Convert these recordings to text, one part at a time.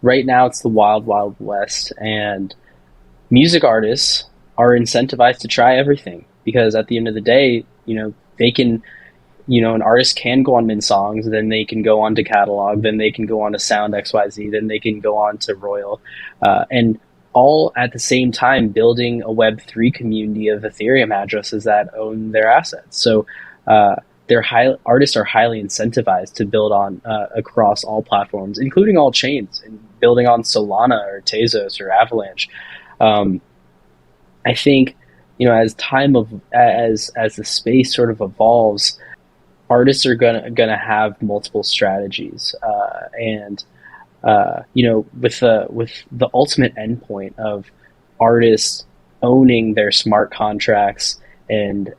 right now it's the wild, wild west, and music artists are incentivized to try everything because at the end of the day, they can, an artist can go on Min Songs, then they can go on to Catalog, then they can go on to Sound XYZ, then they can go on to Royal, and all at the same time building a Web3 community of Ethereum addresses that own their assets. So artists are highly incentivized to build on across all platforms, including all chains, and building on Solana or Tezos or Avalanche. I think as the space sort of evolves, artists are gonna have multiple strategies, and with the ultimate endpoint of artists owning their smart contracts and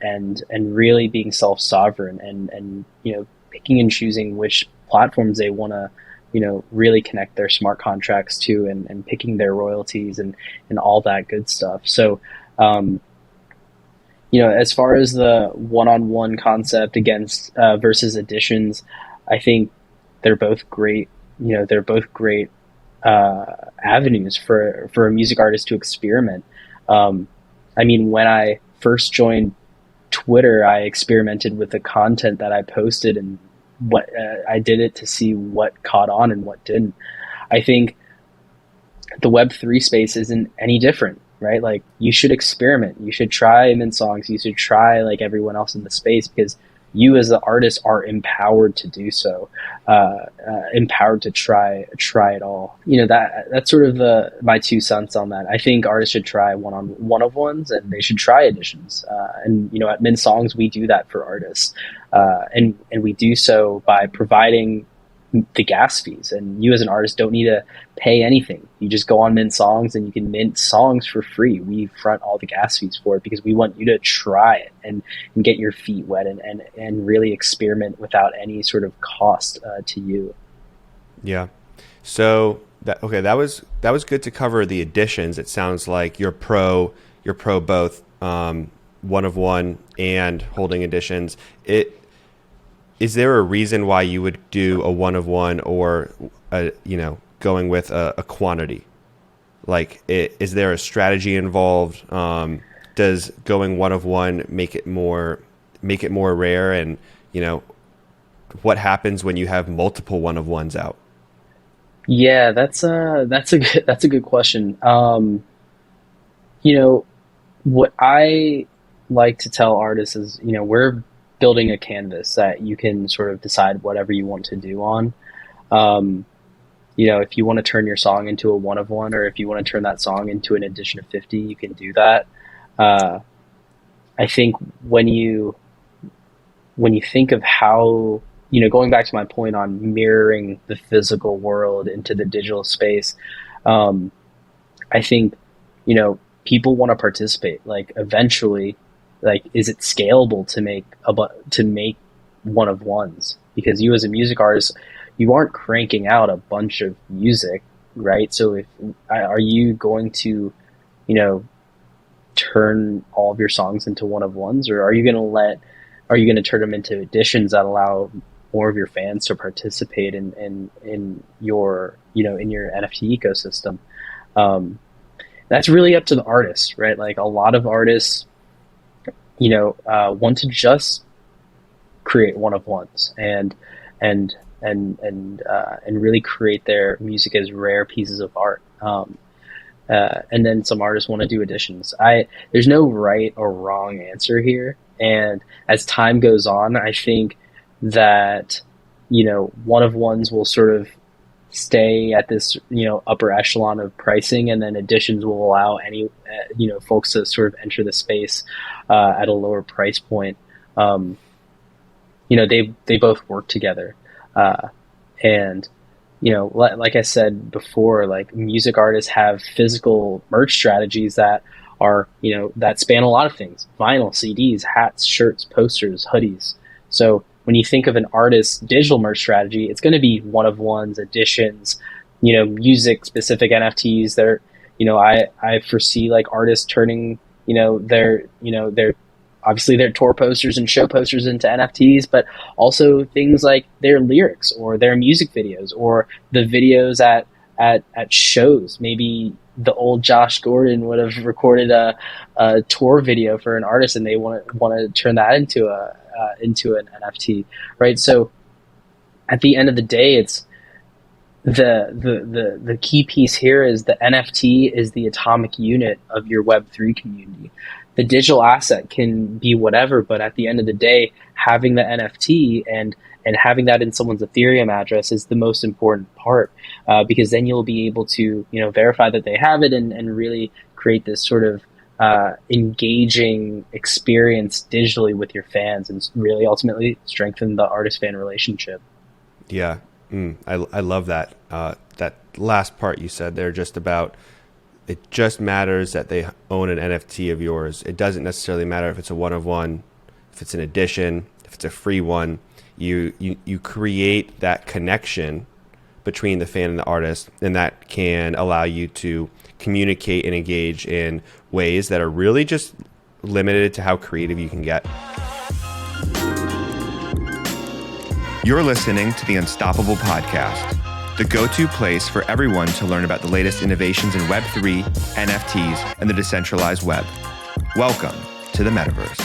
really being self-sovereign and picking and choosing which platforms they want to really connect their smart contracts to, and picking their royalties and all that good stuff. So as far as the one-on-one concept against versus editions, I think they're both great. They're both great avenues for a music artist to experiment. When I first joined Twitter, I experimented with the content that I posted, and what I did it to see what caught on and what didn't. I think the Web3 space isn't any different, right? Like, you should experiment. You should try Min Songs. You should try like everyone else in the space, because you as the artist are empowered to do so, empowered to try it all. That's sort of my 2 cents on that. I think artists should try one of ones, and they should try editions. And at Min Songs, we do that for artists, and we do so by providing the gas fees, and you as an artist don't need to pay anything. You just go on Mint Songs and you can mint songs for free. We front all the gas fees for it because we want you to try it and get your feet wet and really experiment without any sort of cost to you. Yeah. So that was good to cover the additions. It sounds like you're pro both one of one and holding additions. Is there a reason why you would do a one of one, or going with a quantity? Like, is there a strategy involved? Does going one of one make it more rare? And what happens when you have multiple one of ones out? Yeah, that's a good question. What I like to tell artists is, we're building a canvas that you can sort of decide whatever you want to do on. If you want to turn your song into a one of one, or if you want to turn that song into an edition of 50, you can do that. I think when you think of how, going back to my point on mirroring the physical world into the digital space, I think, people want to participate. Like, eventually, like, is it scalable to make one of ones? Because you as a music artist, you aren't cranking out a bunch of music, right? So are you going to, turn all of your songs into one of ones, or are you going to turn them into editions that allow more of your fans to participate in your, in your NFT ecosystem? That's really up to the artist, right? Like, a lot of artists, want to just create one of ones and really create their music as rare pieces of art. And then some artists want to do additions. There's no right or wrong answer here. And as time goes on, I think that, one of ones will sort of stay at this, upper echelon of pricing, and then additions will allow any, folks to sort of enter the space at a lower price point. They both work together. And, like I said before, like, music artists have physical merch strategies that are, that span a lot of things: vinyl, CDs, hats, shirts, posters, hoodies. So when you think of an artist's digital merch strategy, it's going to be one of ones, editions, music specific NFTs. They're, I foresee like artists turning, their obviously their tour posters and show posters into NFTs, but also things like their lyrics or their music videos or the videos at at shows. Maybe the old Josh Gordon would have recorded a tour video for an artist, and they want to turn that into an NFT, right? So at the end of the day, it's the key piece here is the NFT is the atomic unit of your Web3 community. The digital asset can be whatever, but at the end of the day, having the NFT and having that in someone's Ethereum address is the most important part, because then you'll be able to verify that they have it and really create this sort of engaging experience digitally with your fans and really ultimately strengthen the artist fan relationship. Yeah. I love that. That last part you said there, just about it just matters that they own an NFT of yours. It doesn't necessarily matter if it's a one of one, if it's an edition, if it's a free one. You create that connection between the fan and the artist, and that can allow you to communicate and engage in ways that are really just limited to how creative you can get. You're listening to the Unstoppable Podcast, the go-to place for everyone to learn about the latest innovations in Web3, NFTs, and the decentralized web. Welcome to the metaverse.